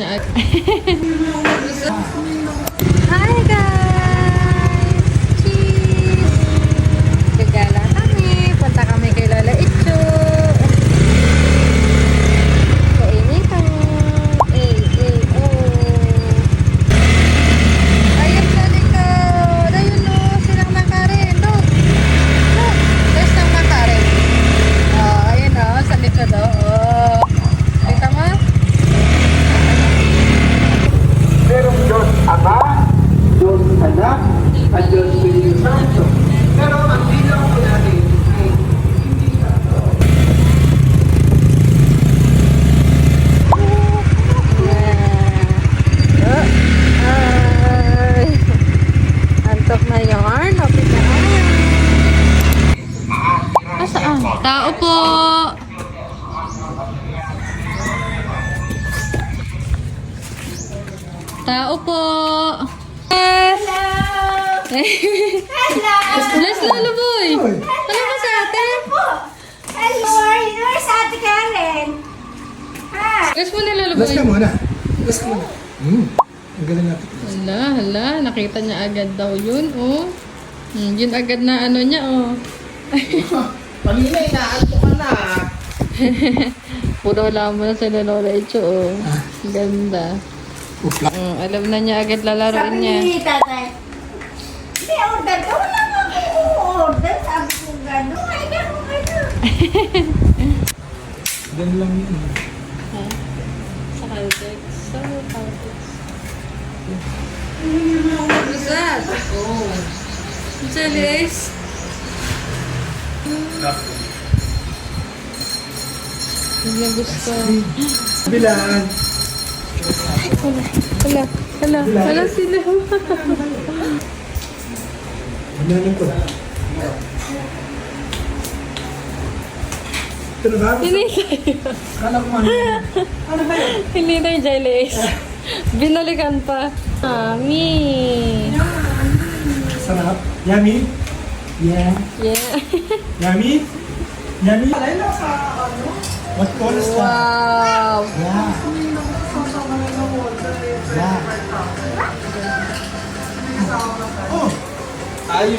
niya. Hi guys! Cheese! Gagala kami. Punta kami kay Lola Icho. Kainitan. Ayun sa likod. Ayun o. Silang makarin. Look. Look. There's ng makarin. Oh, ayun o. Sa likod o. Oh. Kita mo? Merong Diyos Ama, Diyos Anak, at Diyos Espiritu Santo. Pero ang bilang po natin ay hindi siya. Ay. Antok na yarn. Lapit na yarn. Saan? Tao po. Tao po. Hello! Bless Lolo Boy. Ano ka sa atin? Hello! Where's Ate Karen? Hi! Bless mo ni Lolo Bless Boy. ka muna. Bless ka muna. Ang galing natin. Hala. Nakita niya agad daw yun, oh. Yun agad na ano niya, oh. Kanina, inaanto ka na. Puro laman sa Lola Icho, oh. Ganda. Upla. Alam na niya agad lalaroin Sabi niya. ni tatay, may order ka. Wala nga akong order. Sabi ko gano'n. Ay, gano'n. Ganun lang yun. Sa Caltex. Sa Caltex. What's that? Oh. What's that, Liz? Hindi niya gusto. Bilaan. Hala sila. Binalan ko. Ito na ba? Hindi tayo. Kala ko man. Ano ba yun? Hindi tayo, Jailis. Binalikan pa. Mami. Sarap. Yummy? Yeah. Yeah. Yummy? Yummy? What color is that? Wow. Yeah. Yeah. Oh. Ayun.